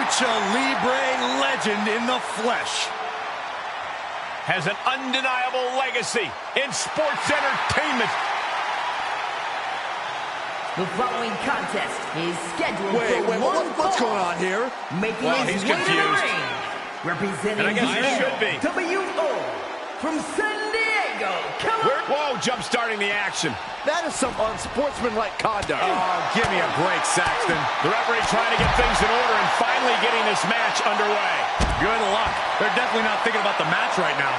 Lucha Libre legend in the flesh. Has an undeniable legacy in sports entertainment. The following contest is scheduled what's going on here? Making Well, his he's way to the confused. ring, representing And I guess he the should be. WO from San Diego, California. Whoa, jump-starting the action. That is some unsportsmanlike conduct. Oh, give me a break, Saxton. The referee trying to get things in order and finally getting this match underway. Good luck. They're definitely not thinking about the match right now.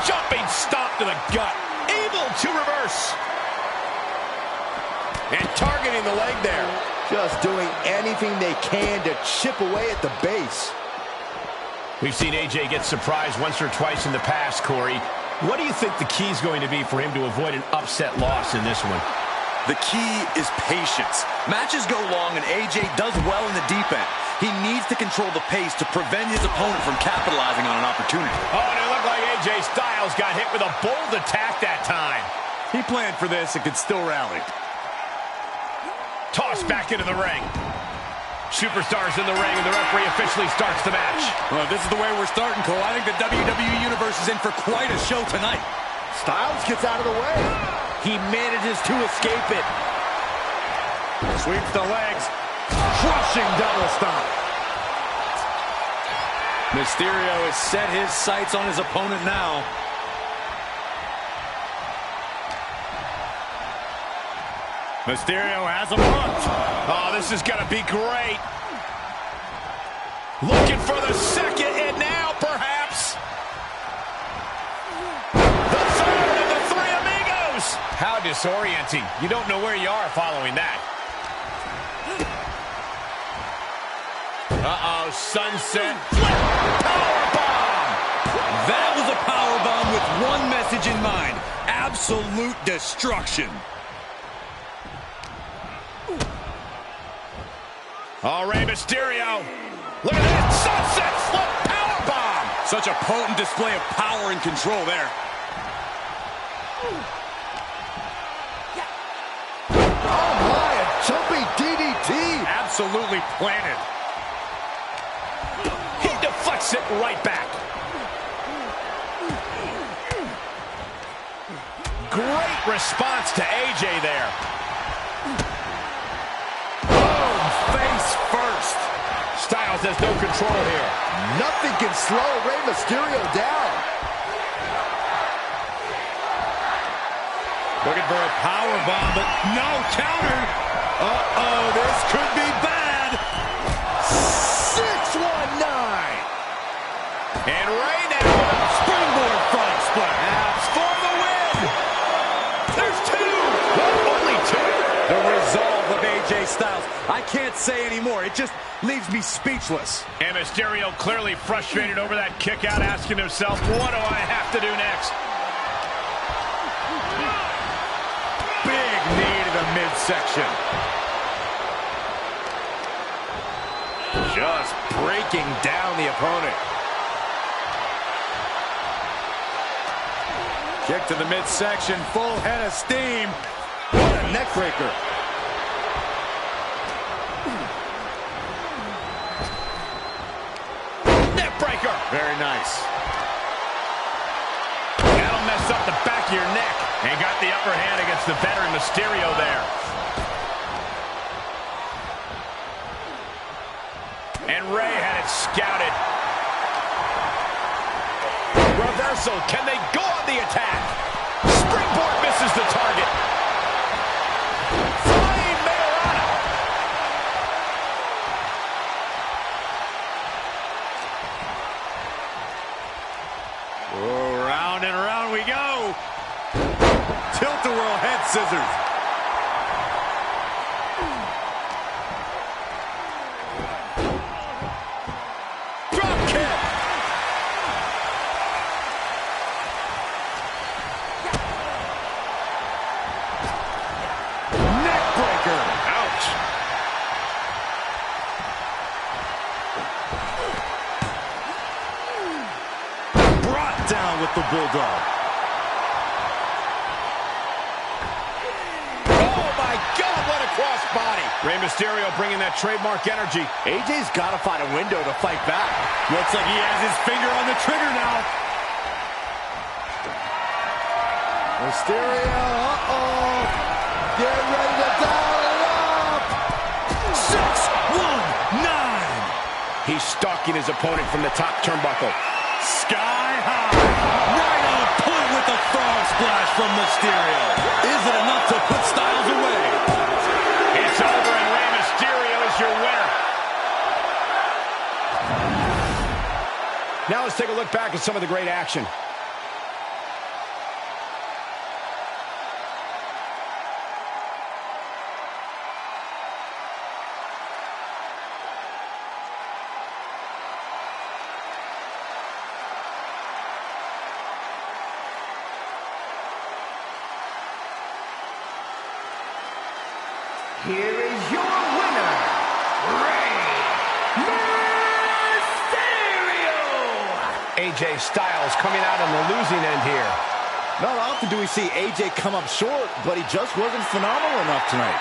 Jumping stomp to the gut. Able to reverse. And targeting the leg there. Just doing anything they can to chip away at the base. We've seen AJ get surprised once or twice in the past, Corey. What do you think the key is going to be for him to avoid an upset loss in this one? The key is patience. Matches go long and AJ does well in the deep end. He needs to control the pace to prevent his opponent from capitalizing on an opportunity. Oh, and it looked like AJ Styles got hit with a bold attack that time. He planned for this and could still rally. Tossed back into the ring. Superstars in the ring, and the referee officially starts the match. Well, this is the way we're starting, Cole. I think the WWE Universe is in for quite a show tonight. Styles gets out of the way. He manages to escape it. Sweeps the legs. Crushing double stomp. Mysterio has set his sights on his opponent now. Mysterio has him hooked. Oh, this is going to be great. Looking for the second, and now perhaps the third of the Three Amigos. How disorienting. You don't know where you are following that. Uh-oh, sunset flip, powerbomb. That was a powerbomb with one message in mind. Absolute destruction. Oh, Rey Mysterio. Look at that. Sunset flip powerbomb. Such a potent display of power and control there. Oh my, a jumping DDT. Absolutely planted. He deflects it right back. Great response to AJ there. Face first. Styles has no control here. Nothing can slow Rey Mysterio down. Looking for a powerbomb, but no counter. Uh-oh, this could be bad. 619. And Rey now with a Springboard frog splash. for the win. There's two. Only two. The resolve of AJ Styles. I can't say anymore. It just leaves me speechless. And Mysterio clearly frustrated over that kick out, asking himself, what do I have to do next? Big knee to the midsection. Just breaking down the opponent. Kick to the midsection, full head of steam. What a neck breaker. Neck breaker. Very nice. That'll mess up the back of your neck. And got the upper hand against the veteran Mysterio there. And Rey had it scouted. Reversal. Can they go on the attack? Springboard misses the target. Flying Mayorana. Oh, round and round we go. Tilt-a-whirl head scissors. Drop kick. Neck breaker. Ouch. Brought down with the Bulldog. Oh, my God, what a crossbody. Rey Mysterio bringing that trademark energy. AJ's got to find a window to fight back. Looks like he has his finger on the trigger now. Mysterio, uh-oh. Get ready to dial it up. 6-1-9. He's stalking his opponent from the top turnbuckle. Sky high. Right on point with the frog splash from Mysterio. Is it enough to put Styles away? It's over and Rey Mysterio is your winner. Now let's take a look back at some of the great action. Here is your winner, Rey Mysterio! AJ Styles coming out on the losing end here. Not often do we see AJ come up short, but he just wasn't phenomenal enough tonight.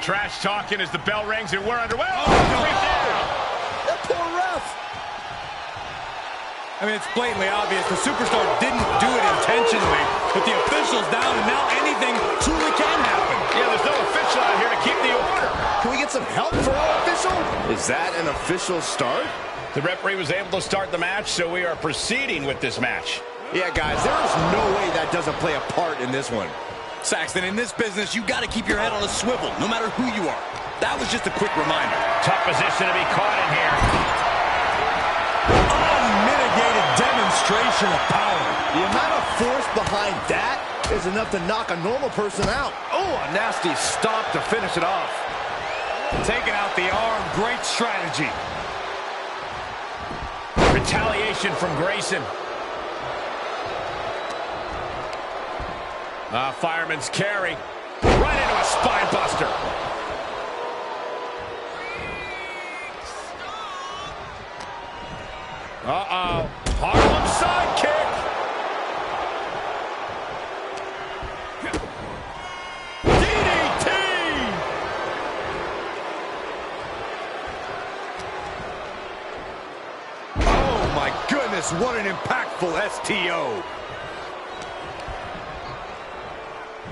Trash talking as the bell rings and we're underway. Oh, That poor ref. I mean, it's blatantly obvious. The superstar didn't do it intentionally, but the official's down, and now anything truly can happen. Yeah, there's no official out here to keep the order. Can we get some help for our official? Is that an official start? The referee was able to start the match, so we are proceeding with this match. Yeah, guys, there is no way that doesn't play a part in this one. Saxton, in this business, you got to keep your head on a swivel, no matter who you are. That was just a quick reminder. Tough position to be caught in here. Unmitigated demonstration of power. The amount of force behind that is enough to knock a normal person out. Oh, a nasty stop to finish it off. Taking out the arm, great strategy. Retaliation from Grayson. Fireman's carry. Right into a spine buster. Uh-oh. Harlem sidekick. DDT. Oh, my goodness, what an impactful STO.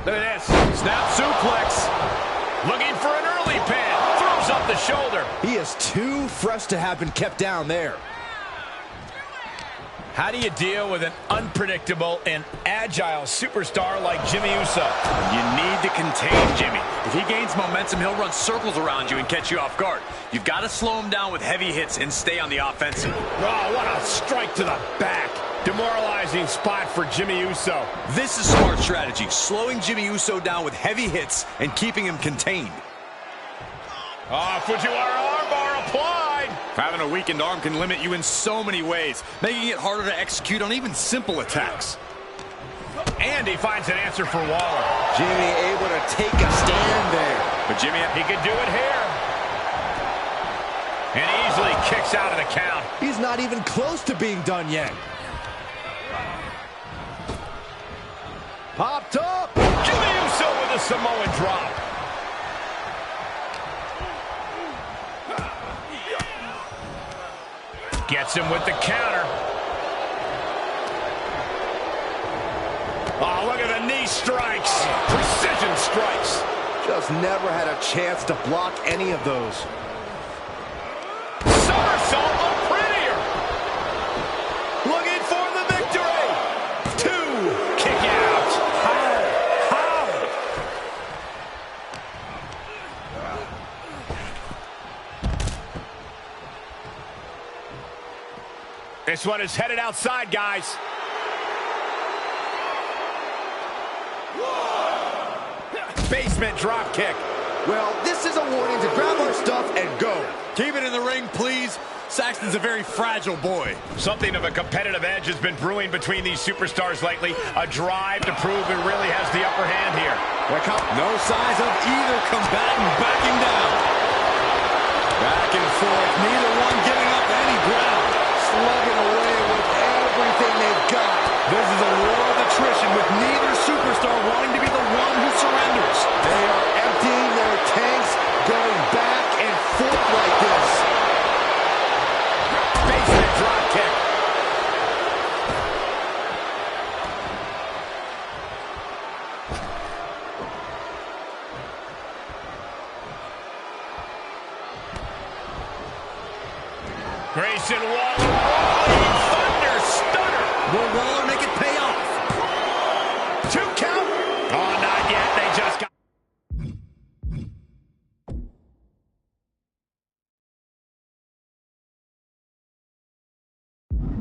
Look at this. Snap suplex. Looking for an early pin. Throws up the shoulder. He is too fresh to have been kept down there. How do you deal with an unpredictable and agile superstar like Jimmy Uso? You need to contain Jimmy. If he gains momentum, he'll run circles around you and catch you off guard. You've got to slow him down with heavy hits and stay on the offensive. Oh, what a strike to the back. Demoralizing spot for Jimmy Uso. This is smart strategy, slowing Jimmy Uso down with heavy hits and keeping him contained. Oh, Fujiwara armbar applied. Having a weakened arm can limit you in so many ways, making it harder to execute on even simple attacks. And he finds an answer for Waller. Jimmy able to take a stand there. But Jimmy, He could do it here. And easily kicks out of the count. He's not even close to being done yet. Popped up. Jimmy Uso with a Samoan drop. Gets him with the counter. Oh, look at the knee strikes. Precision strikes. Just just never had a chance to block any of those. Somersault, look prettier. Looking for the victory. 2, kick out. How? This one is headed outside, guys. Basement drop kick. Well, this is a warning to grab our stuff and go. Keep it in the ring, please. Saxton's a very fragile boy. Something of a competitive edge has been brewing between these superstars lately. A drive to prove it really has the upper hand here. No signs of either combatant backing down. Back and forth, neither one giving up any ground. Slugging away with everything they've got. This is a war of attrition with neither superstar wanting to be the one who surrenders. They are emptying their tanks, going back and forth like this. Basement drop kick. Grayson Waller, rolling thunder stunner. Will Waller make it pay off? 2 count. Oh, not yet. They just got.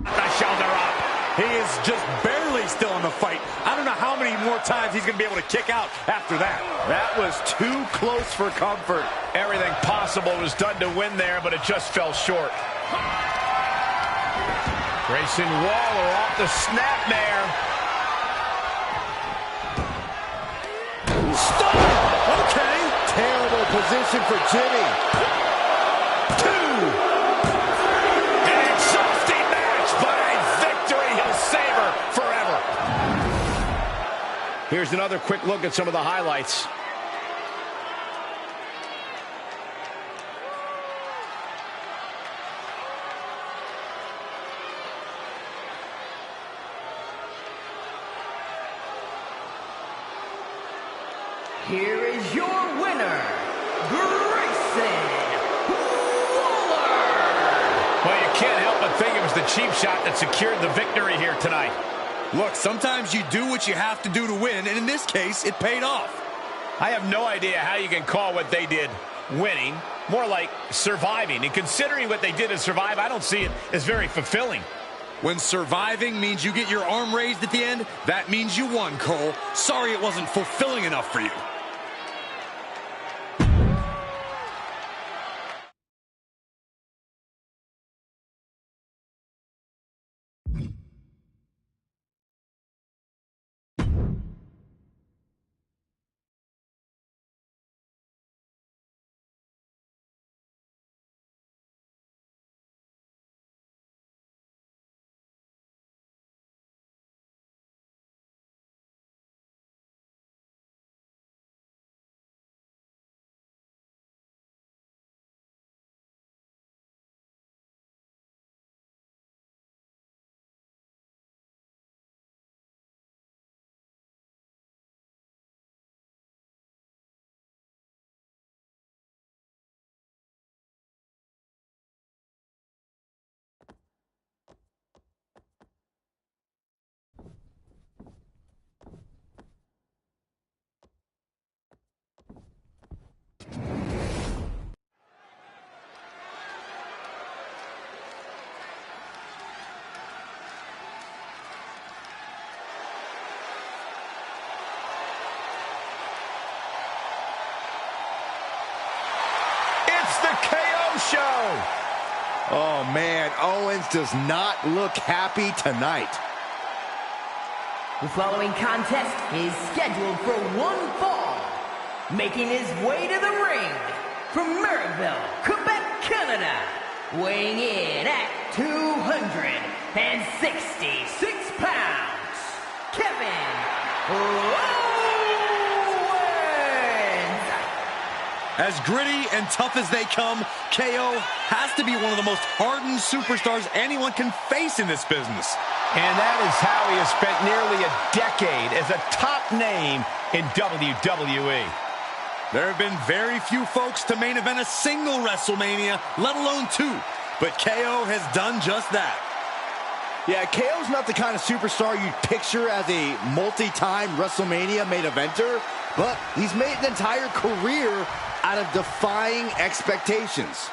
The shoulder up. He is just barely still in the fight. I don't know how many more times he's going to be able to kick out after that. That was too close for comfort. Everything possible was done to win there, but it just fell short. Grayson Waller off the snapmare. Stop! Okay. Terrible position for Jimmy. 2. An exhausting match, but a victory he'll savor forever. Here's another quick look at some of the highlights. Here is your winner, Grayson Waller. Well, you can't help but think it was the cheap shot that secured the victory here tonight. Look, sometimes you do what you have to do to win, and in this case, it paid off. I have no idea how you can call what they did winning, more like surviving. And considering what they did to survive, I don't see it as very fulfilling. When surviving means you get your arm raised at the end, that means you won, Cole. Sorry it wasn't fulfilling enough for you. Show. Oh, man, Owens does not look happy tonight. The following contest is scheduled for one fall. Making his way to the ring from Maribel, Quebec, Canada, weighing in at 266 pounds, Kevin Owens. As gritty and tough as they come, KO has to be one of the most hardened superstars anyone can face in this business. And that is how he has spent nearly a decade as a top name in WWE. There have been very few folks to main event a single WrestleMania, let alone two. But KO has done just that. Yeah, KO's not the kind of superstar you'd picture as a multi-time WrestleMania main eventer, but he's made an entire career out of defying expectations.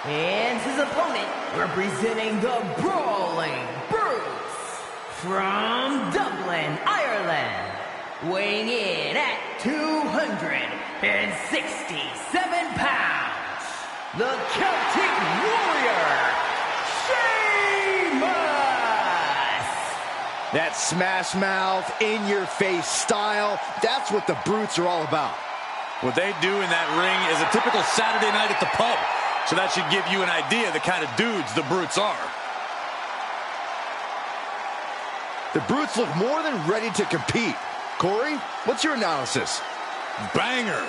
And his opponent, representing the Brawling Brutes, from Dublin, Ireland, weighing in at 267 pounds, the Celtic Warrior, Sheamus! That smash mouth, in-your-face style, that's what the Brutes are all about. What they do in that ring is a typical Saturday night at the pub. So that should give you an idea of the kind of dudes the Brutes are. The Brutes look more than ready to compete. Corey, what's your analysis? Banger.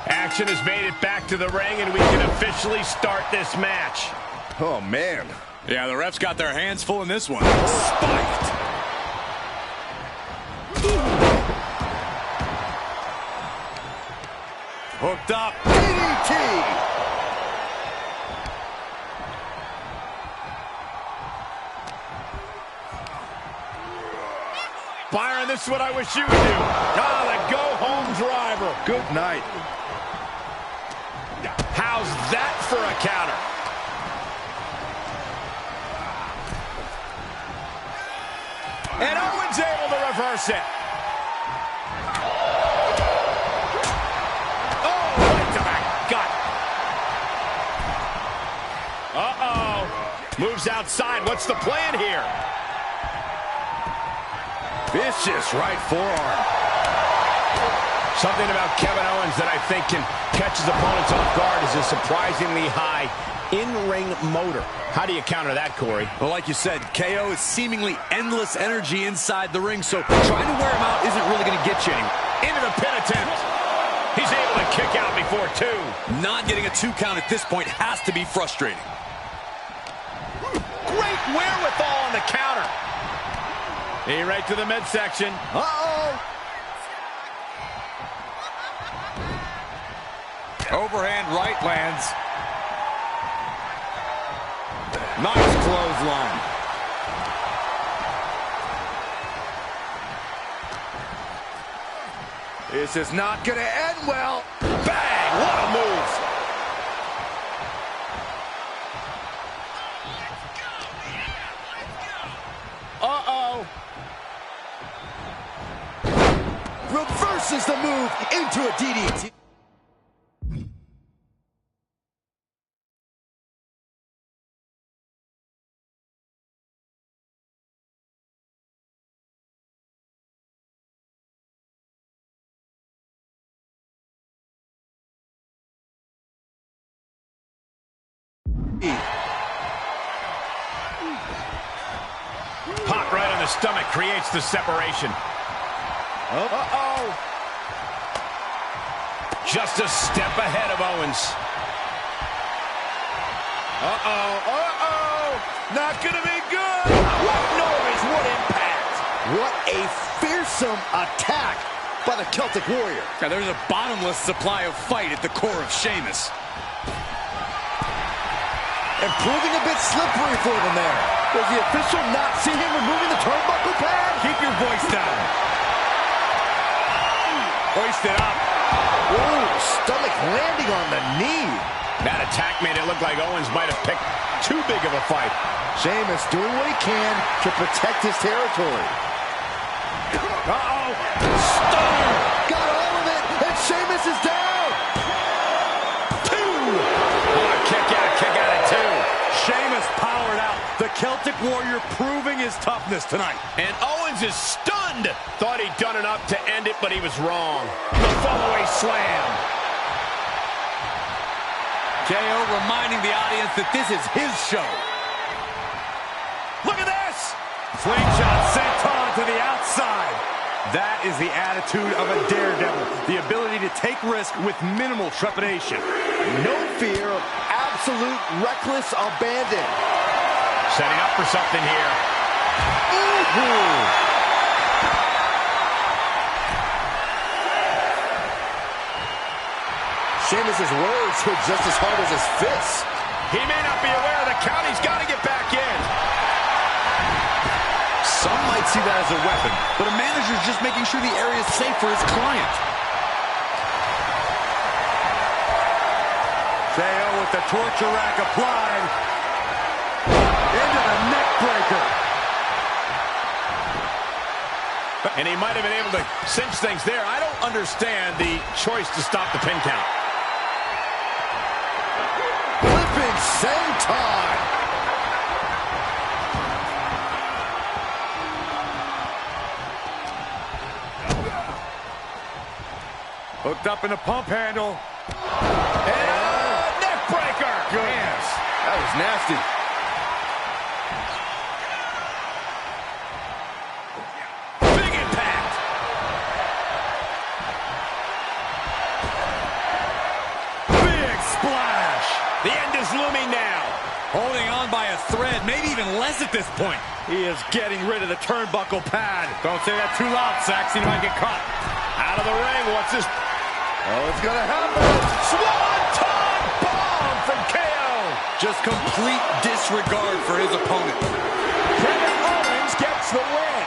Action has made it back to the ring, and we can officially start this match. Oh, man. Yeah, the refs got their hands full in this one. Spiked. Hooked up. DDT. Byron, this is what I wish you would do. Ah, the go-home driver. Good night. How's that for a counter? And Owens able to reverse it. Oh, right to the gut. Uh-oh. Moves outside. What's the plan here? Vicious right forearm. Something about Kevin Owens that I think can catch his opponents off guard is a surprisingly high in-ring motor. How do you counter that, Corey? Well, like you said, KO is seemingly endless energy inside the ring, so trying to wear him out isn't really going to get you anywhere. Into the pin attempt. He's able to kick out before two. Not getting a 2 count at this point has to be frustrating. Great wherewithal on the counter. He right to the midsection. Uh-oh. Overhand right lands. Nice clothesline. This is not going to end well. Bang! What a move. Uh-oh. Reverses the move into a DDT. Pop right on the stomach creates the separation. Uh-oh. Just a step ahead of Owens. Uh-oh. Uh-oh. Not gonna be good. What noise, what impact. What a fearsome attack by the Celtic Warrior. Now, there's a bottomless supply of fight at the core of Sheamus. And proving a bit slippery for them there. Does the official not see him removing the turnbuckle pad? Keep your voice down. Hoist it up. Ooh, stomach landing on the knee. That attack made it look like Owens might have picked too big of a fight. Sheamus doing what he can to protect his territory. Uh-oh. Stunner. Got all of it, and Sheamus is down. 2. What a kick out. Warrior proving his toughness tonight. And Owens is stunned. Thought he'd done enough to end it, but he was wrong. The fallaway slam. KO reminding the audience that this is his show. Look at this. Slingshot senton to the outside. That is the attitude of a daredevil. The ability to take risk with minimal trepidation. No fear of absolute reckless abandon. Setting up for something here. Ooh. Sheamus's words hit just as hard as his fists. He may not be aware of the count. He's got to get back in. Some might see that as a weapon, but a manager's just making sure the area is safe for his client. KO with the torture rack applied. Into the neck breaker. And he might have been able to cinch things there. I don't understand the choice to stop the pin count. Flipping senton. Hooked up in the pump handle. And neck breaker. Goodness. That was nasty. Big impact. Big splash. The end is looming now. Holding on by a thread, maybe even less at this point. He is getting rid of the turnbuckle pad. Don't say that too loud, Saxon. You might get caught. Out of the ring. What's this? Oh, it's gonna happen. Swanton bomb from KO. Just complete disregard for his opponent. Kevin Owens gets the win.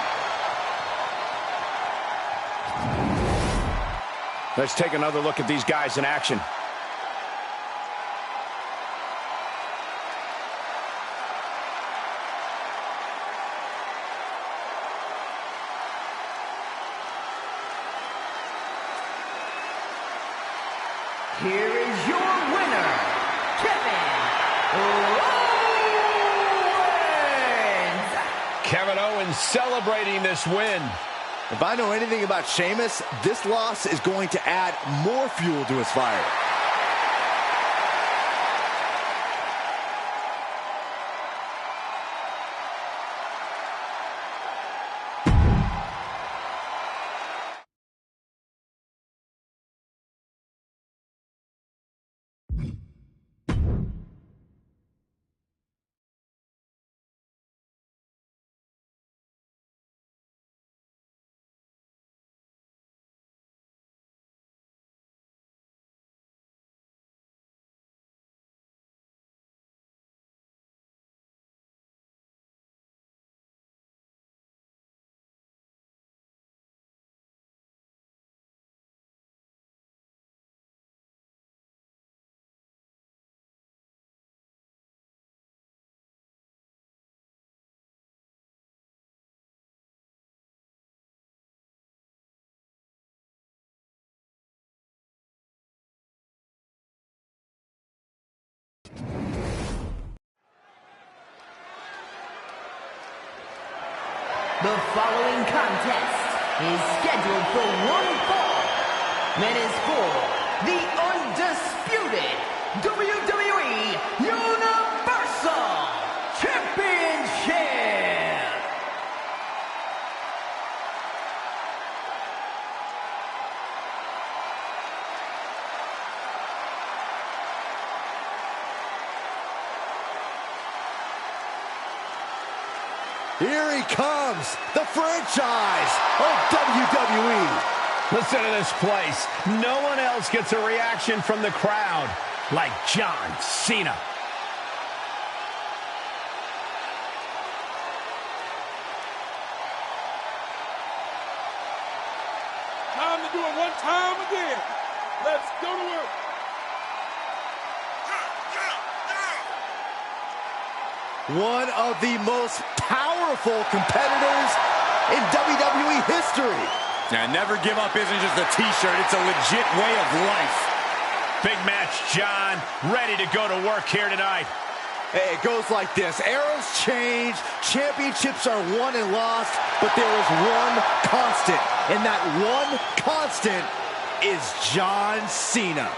Let's take another look at these guys in action. Here is your winner, Kevin Owens. Kevin Owens celebrating this win. If I know anything about Sheamus, this loss is going to add more fuel to his fire. The following contest is scheduled for one fall and is for the undisputed WWE Universal Championship. Here he comes, the franchise of WWE. Listen to this place. No one else gets a reaction from the crowd like John Cena. Time to do it one time again. Let's go to work. One of the most powerful competitors in WWE history. Now, never give up isn't just a t-shirt, it's a legit way of life. Big match, John. Ready to go to work here tonight. Hey, it goes like this. Eras change, championships are won and lost, but there is one constant, and that one constant is John Cena.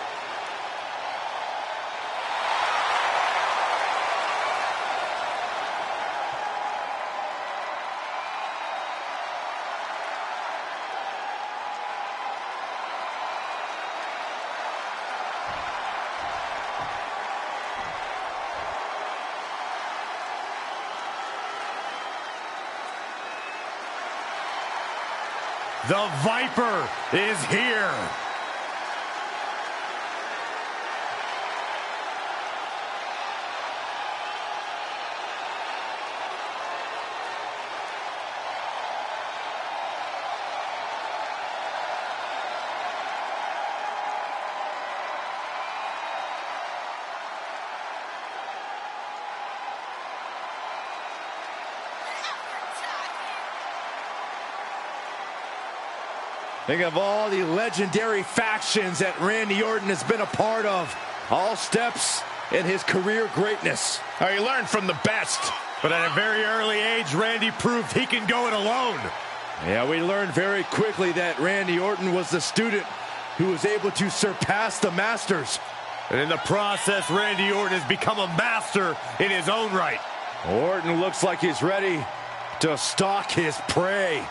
The Viper is here. Think of all the legendary factions that Randy Orton has been a part of. All steps in his career greatness. Oh, he learned from the best. But at a very early age, Randy proved he can go it alone. Yeah, we learned very quickly that Randy Orton was the student who was able to surpass the masters. And in the process, Randy Orton has become a master in his own right. Orton looks like he's ready to stalk his prey.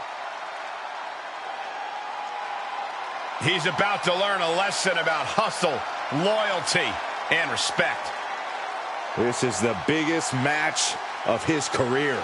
He's about to learn a lesson about hustle, loyalty, and respect. This is the biggest match of his career.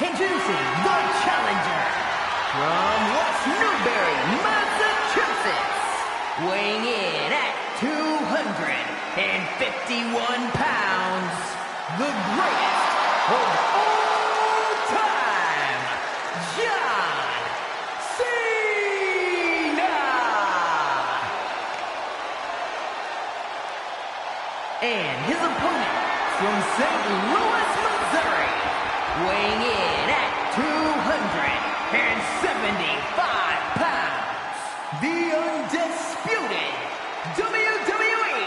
Introducing the challenger from West Newbury, Massachusetts, weighing in at 251 pounds, the greatest of all time, John Cena! And his opponent from St. Louis, Missouri, weighing in at 275 pounds, the undisputed WWE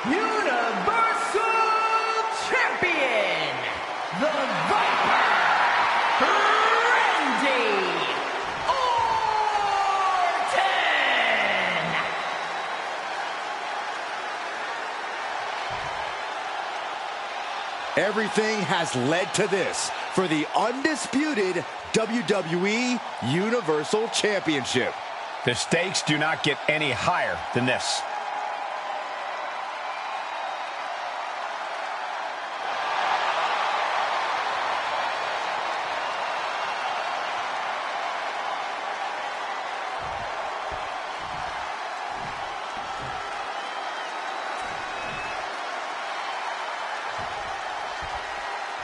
Universal Champion, the Viper, Randy Orton! Everything has led to this for the undisputed WWE Universal Championship. The stakes do not get any higher than this.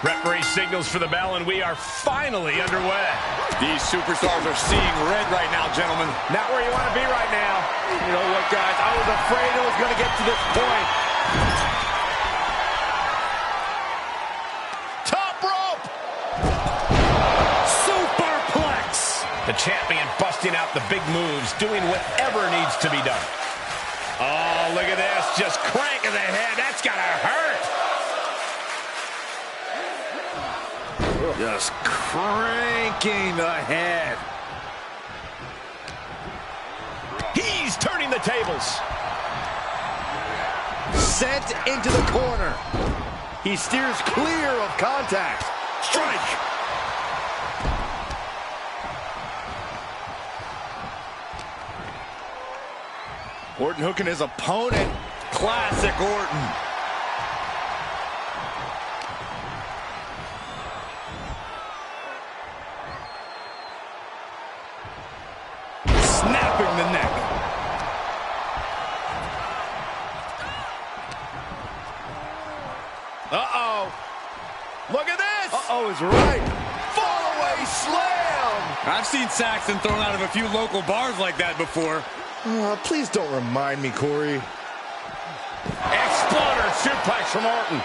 Referee signals for the bell, and we are finally underway. These superstars are seeing red right now, gentlemen. Not where you want to be right now. You know what, guys? I was afraid it was going to get to this point. Top rope! Superplex! The champion busting out the big moves, doing whatever needs to be done. Oh, look at this. Just cranking the head. That's got to hurt. Just cranking the head. He's turning the tables. Sent into the corner. He steers clear of contact. Strike! Orton hooking his opponent. Classic Orton. Snapping the neck. Uh-oh. Look at this. Uh-oh is right. Fall-away slam. I've seen Saxton thrown out of a few local bars like that before. Please don't remind me, Corey. Exploder suplex from Orton.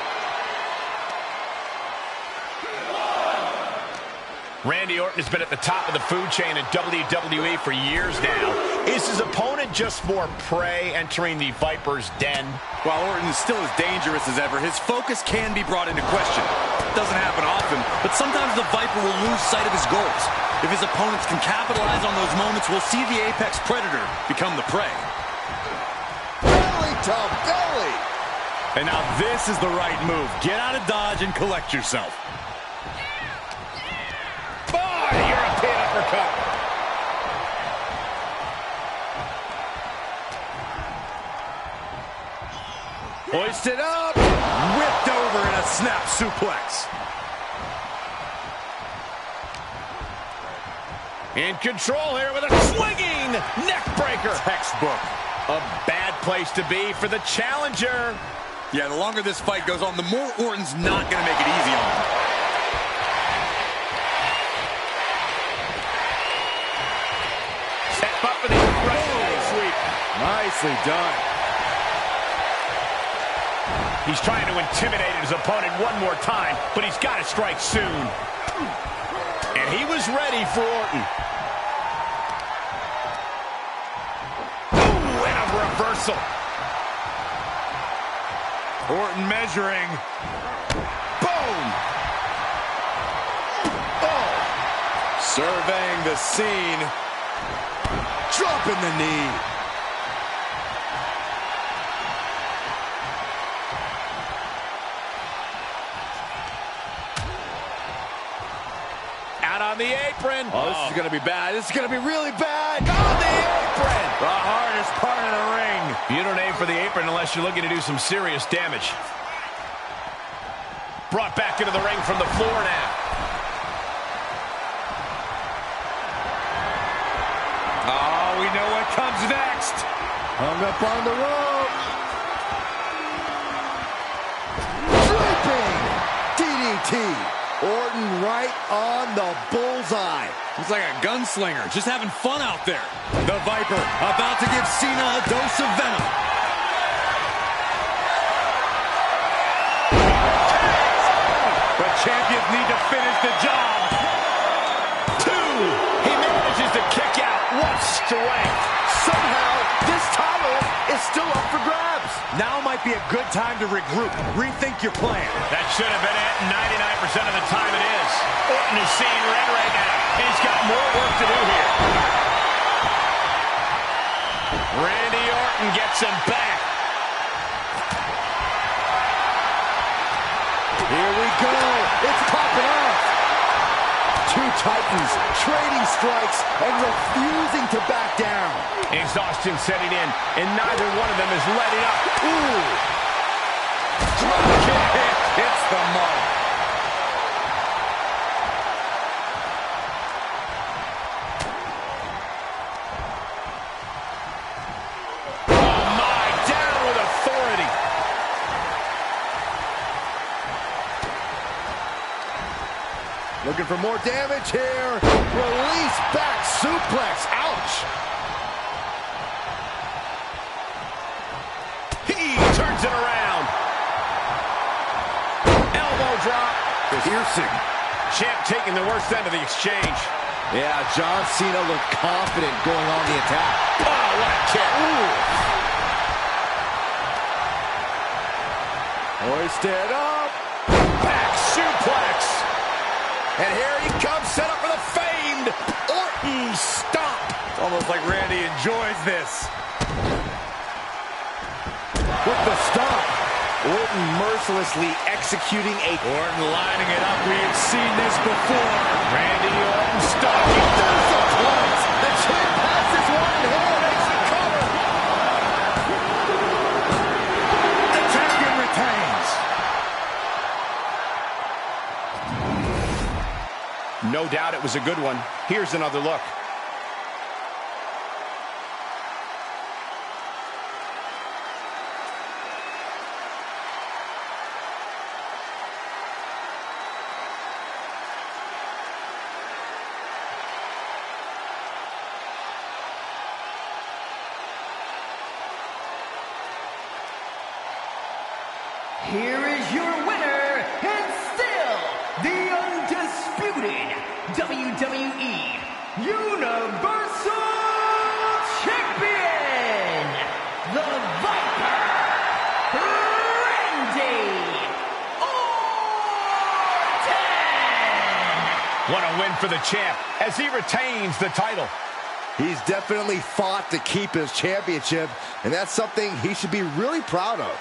Randy Orton has been at the top of the food chain in WWE for years now. Is his opponent just more prey entering the Viper's den? While Orton is still as dangerous as ever, his focus can be brought into question. It doesn't happen often, but sometimes the Viper will lose sight of his goals. If his opponents can capitalize on those moments, we'll see the apex predator become the prey. Belly to belly. And now this is the right move. Get out of dodge and collect yourself. European uppercut. Hoisted up. Whipped over in a snap suplex. In control here with a swinging neck breaker. Textbook. A bad place to be for the challenger. Yeah, the longer this fight goes on, the more Orton's not going to make it easy on him. Up for the right sweep. Nicely done. He's trying to intimidate his opponent one more time, but he's got to strike soon. And he was ready for Orton. Ooh, and a reversal. Orton measuring. Boom! Oh, Surveying the scene. dropping the knee. Out on the apron. Oh, this is going to be bad. This is going to be really bad. On the apron. The hardest part of the ring. You don't aim for the apron unless you're looking to do some serious damage. Brought back into the ring from the floor now. Oh, we know what comes next. Hung up on the rope. Dripping DDT. Orton right on the bullseye. He's like a gunslinger, just having fun out there. The Viper about to give Cena a dose of venom. But champions need to finish the job. Two. He manages to kick out. What strength. Somehow, this title is still up for grabs. Now might be a good time to regroup. Rethink your plan. That should have been it. 99% of the time it is. Orton is seeing red right now. He's got more work to do here. Randy Orton gets him back. Here we go. It's popping off. Two titans trading strikes and refusing to back down. Exhaustion setting in, and neither one of them is letting up. Ooh. Drop kick hits the mark. Oh my, down with authority. Looking for more damage here. Release back suplex. Ouch. He turns it around. Elbow drop. Piercing. Champ taking the worst end of the exchange. Yeah, John Cena looked confident going on the attack. Oh, what a kick. Hoisted up. Back suplex. And here he comes, set up for the famed Orton stomp. It's almost like Randy enjoys this. with the stomp. Orton mercilessly executing a... Orton lining it up. We've seen this before. Randy Orton stalking. There's the point. The champ passes one hand. Makes the cover. The champion retains. No doubt it was a good one. Here's another look. Here is your winner, and still the undisputed WWE Universal Champion, the Viper, Randy Orton! What a win for the champ as he retains the title. He's definitely fought to keep his championship, and that's something he should be really proud of.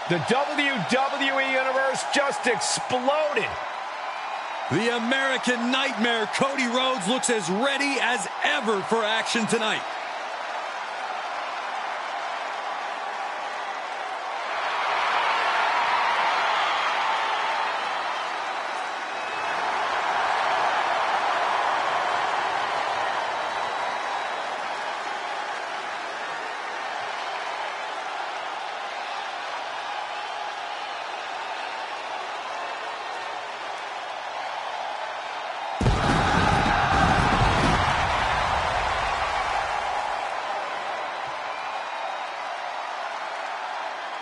The WWE Universe just exploded. The American Nightmare, Cody Rhodes, looks as ready as ever for action tonight.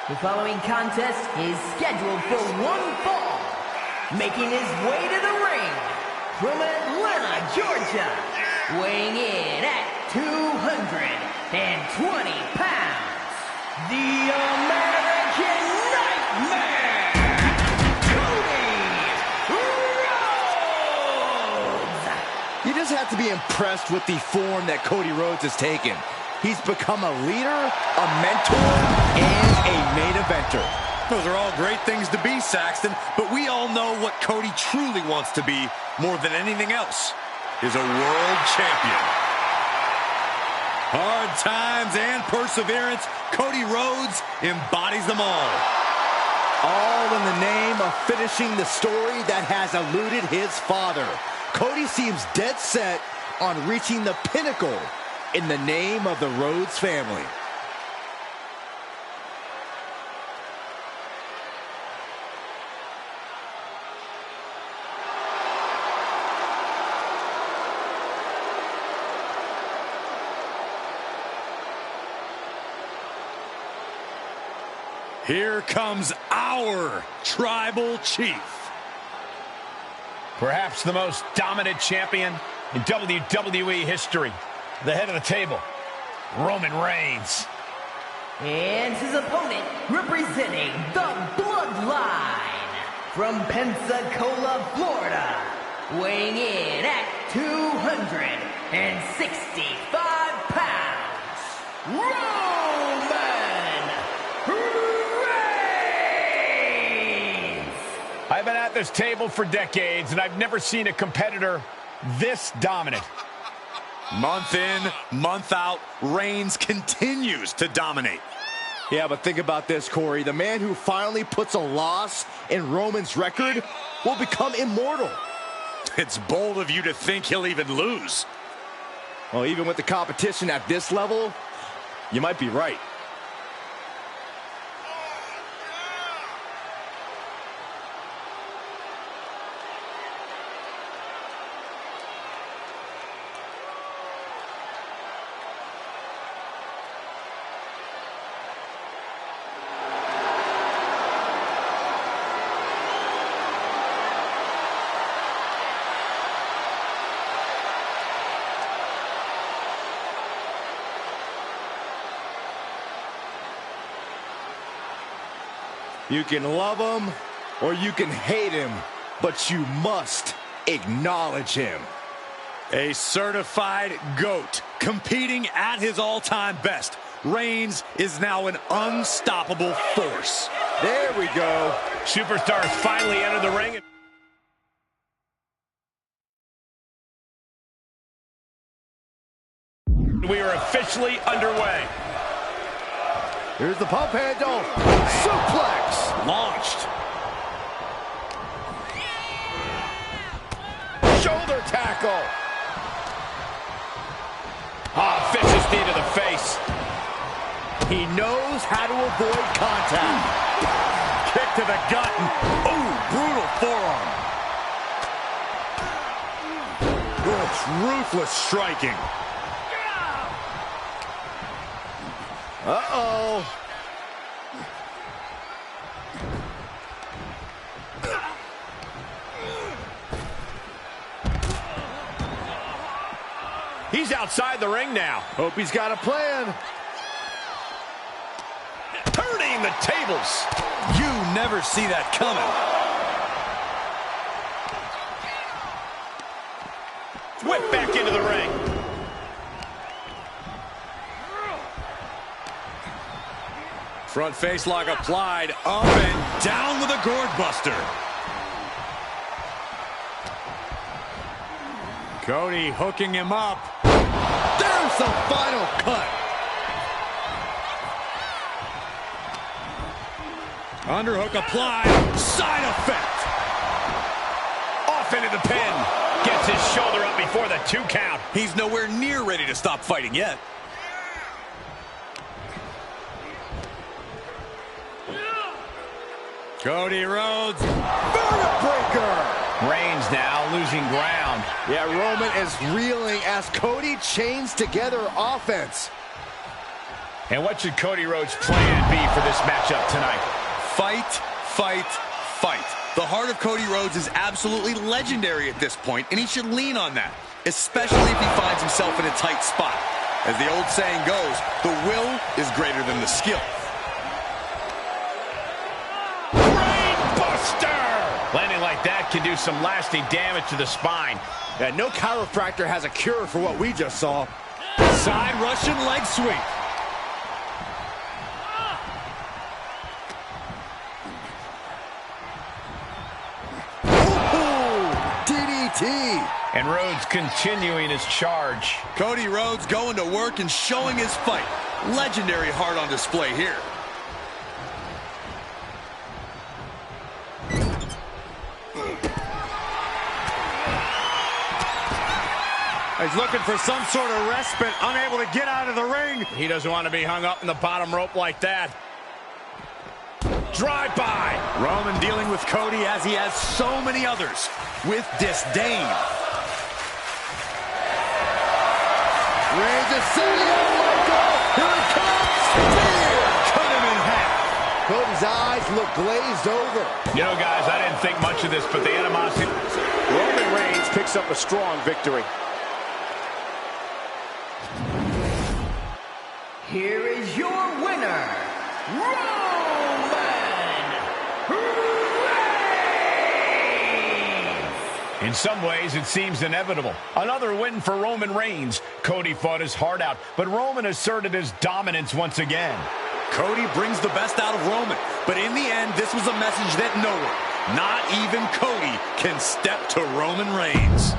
The following contest is scheduled for one fall. Making his way to the ring from Atlanta, Georgia, weighing in at 220 pounds, the American Nightmare, Cody Rhodes! You just have to be impressed with the form that Cody Rhodes has taken. He's become a leader, a mentor, and a main eventer. Those are all great things to be, Saxton, but we all know what Cody truly wants to be more than anything else, is a world champion. Hard times and perseverance, Cody Rhodes embodies them all. All in the name of finishing the story that has eluded his father. Cody seems dead set on reaching the pinnacle in the name of the Rhodes family. Here comes our tribal chief. Perhaps the most dominant champion in WWE history. The head of the table, Roman Reigns. And his opponent, representing the Bloodline, from Pensacola, Florida, weighing in at 265 pounds, Roman Reigns! I've been at this table for decades, and I've never seen a competitor this dominant. Month in, month out, Reigns continues to dominate. Yeah, but think about this, Corey. The man who finally puts a loss in Roman's record will become immortal. It's bold of you to think he'll even lose. Well, even with the competition at this level, You might be right. You can love him or you can hate him, but you must acknowledge him. A certified GOAT, competing at his all-time best. Reigns is now an unstoppable force. There we go. Superstars finally enter the ring. We are officially underway. Here's the pump handle. Suplex. Launched. Shoulder tackle. Ah, vicious knee to the face. He knows how to avoid contact. Kick to the gut. Ooh, brutal forearm. Ruthless striking. Uh-oh. He's outside the ring now. Hope he's got a plan. Turning the tables. You never see that coming. Whip back into the ring. Front face lock applied, up and down with a gourd buster. Cody hooking him up. There's the final cut. Underhook applied, side effect. Off into the pin. Gets his shoulder up before the 2 count. He's nowhere near ready to stop fighting yet. Cody Rhodes, Vertebreaker. Reigns now losing ground. Yeah, Roman is reeling as Cody chains together offense. And what should Cody Rhodes' plan be for this matchup tonight? fight, fight, fight. The heart of Cody Rhodes is absolutely legendary at this point, and he should lean on that, especially if he finds himself in a tight spot. As the old saying goes, the will is greater than the skill. Landing like that can do some lasting damage to the spine. Yeah, no chiropractor has a cure for what we just saw. Side Russian leg sweep. Ooh, DDT. And Rhodes continuing his charge. Cody Rhodes going to work and showing his fight. Legendary heart on display here. He's looking for some sort of respite, unable to get out of the ring. He doesn't want to be hung up in the bottom rope like that. Drive-by. Roman dealing with Cody as he has so many others, with disdain. Reigns is setting up Michael. Here it comes. Spear. Cut him in half. Cody's eyes look glazed over. You know, guys, I didn't think much of this, but the animosity... Roman Reigns picks up a strong victory. Here is your winner, Roman Reigns! In some ways, it seems inevitable. Another win for Roman Reigns. Cody fought his heart out, but Roman asserted his dominance once again. Cody brings the best out of Roman, but in the end, this was a message that no one, not even Cody, can step to Roman Reigns.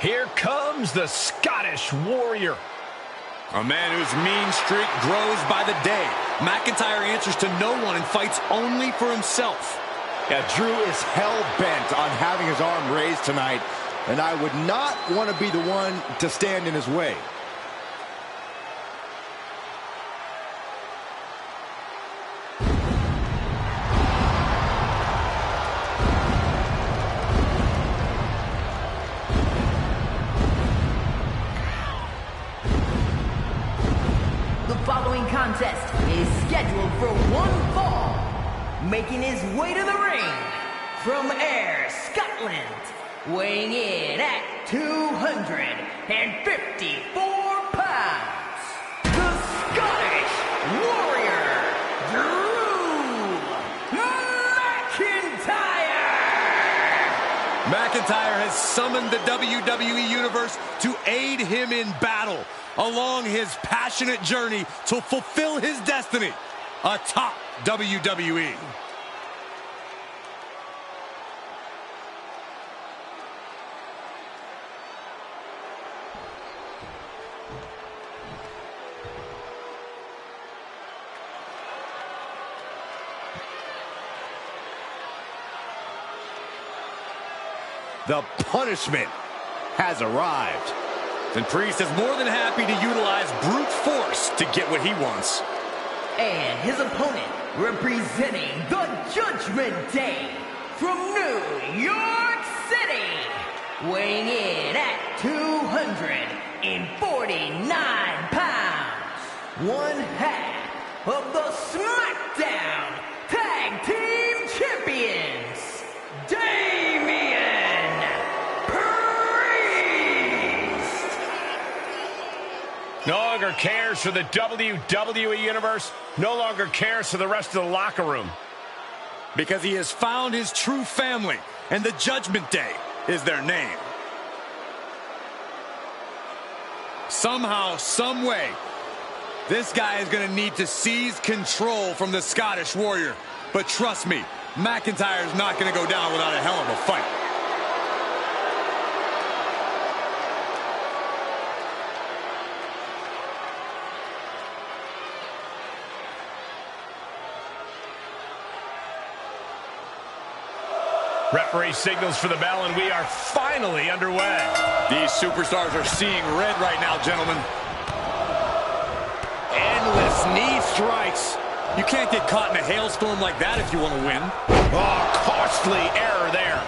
Here comes the Scottish Warrior. A man whose mean streak grows by the day. McIntyre answers to no one and fights only for himself. Yeah, Drew is hell-bent on having his arm raised tonight, and I would not want to be the one to stand in his way. The following contest is scheduled for one fall. Making his way to the ring from Ayr, Scotland, weighing in at 254 pounds, the Scottish Warrior, Drew McIntyre! McIntyre has summoned the WWE Universe to aid him in battle along his passionate journey to fulfill his destiny atop WWE. The punishment has arrived. And Priest is more than happy to utilize brute force to get what he wants. And his opponent, representing the Judgment Day from New York City, weighing in at 249 pounds, one half of the Smackdown Tag Team Champions, Damian Priest! No longer cares for the WWE Universe, no longer cares for the rest of the locker room. Because he has found his true family, and the Judgment Day is their name. Somehow, some way, this guy is going to need to seize control from the Scottish Warrior. But trust me, McIntyre is not going to go down without a hell of a fight. Referee signals for the bell, and we are finally underway. These superstars are seeing red right now, gentlemen. Endless knee strikes. You can't get caught in a hailstorm like that if you want to win. Oh, costly error there.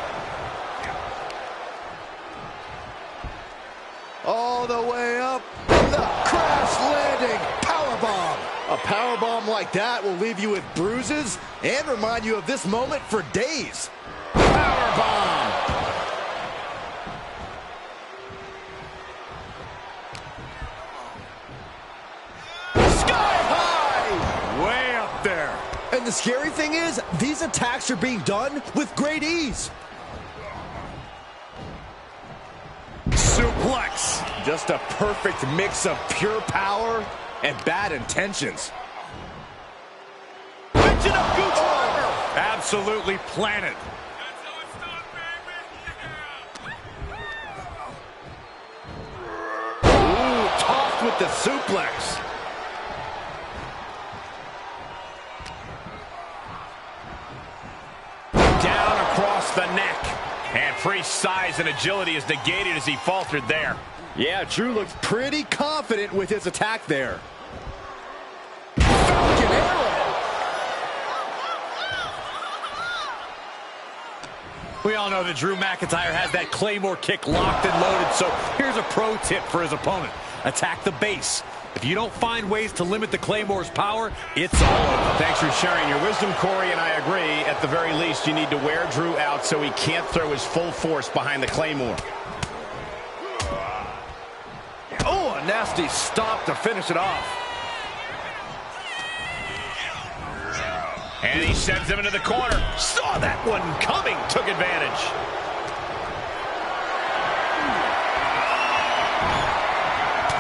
All the way up. The crash landing powerbomb. A powerbomb like that will leave you with bruises and remind you of this moment for days. Powerbomb. Sky high. Way up there. And the scary thing is, these attacks are being done with great ease. Suplex. Just a perfect mix of pure power and bad intentions. Mention of Gooch River. Absolutely planted. Ooh, tossed with the suplex. Down across the neck. And Priest's size and agility is negated as he faltered there. Yeah, Drew looked pretty confident with his attack there. Falcon arrow. We all know that Drew McIntyre has that Claymore kick locked and loaded, so here's a pro tip for his opponent. Attack the base. If you don't find ways to limit the Claymore's power, it's all over. Thanks for sharing your wisdom, Corey, and I agree. At the very least, you need to wear Drew out so he can't throw his full force behind the Claymore. Oh, a nasty stop to finish it off. And he sends him into the corner. Saw that one coming. Took advantage.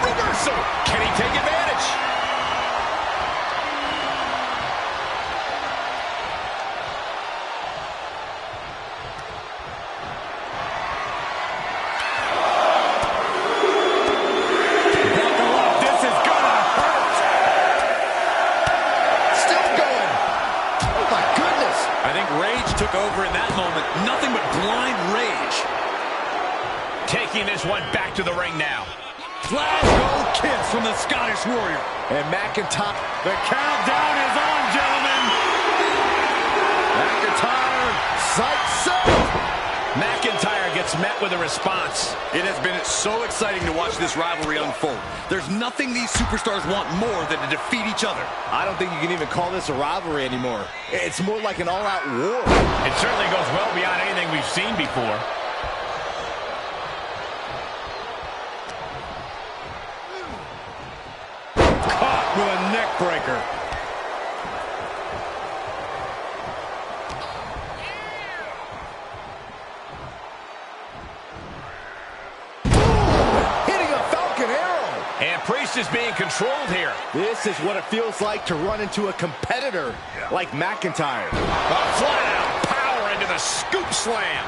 Reversal. Can he take advantage? taking this one back to the ring now. Glasgow kiss from the Scottish Warrior. And McIntyre. The countdown is on, gentlemen. McIntyre. Sight set. McIntyre gets met with a response. It has been so exciting to watch this rivalry unfold. There's nothing these superstars want more than to defeat each other. I don't think you can even call this a rivalry anymore. It's more like an all-out war. It certainly goes well beyond anything we've seen before. Caught with a neck breaker. And Priest is being controlled here. This is what it feels like to run into a competitor like McIntyre. A flat-out power into the scoop slam.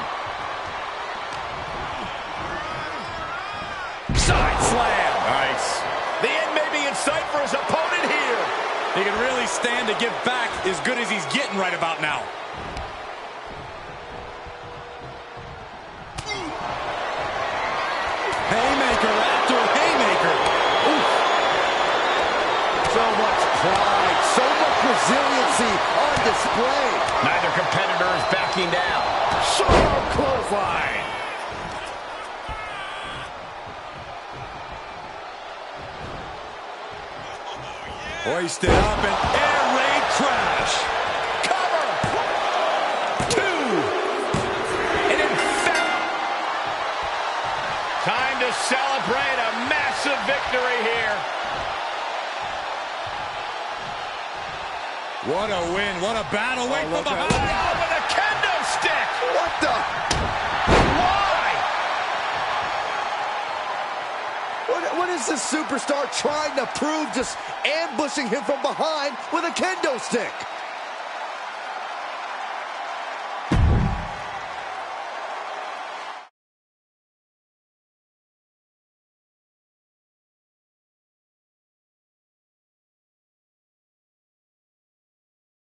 Side slam. Nice. The end may be in sight for his opponent here. He can really stand to give back as good as he's getting right about now. Haymaker after haymaker. So much pride, so much resiliency on display. Neither competitor is backing down. Sharp clothesline. Hoisted up and air raid crash. Cover. 2. And in fact, time to celebrate a massive victory here. What a win, what a battle, wait from behind. Oh, with a kendo stick. What the? Why? What is this superstar trying to prove, just ambushing him from behind with a kendo stick?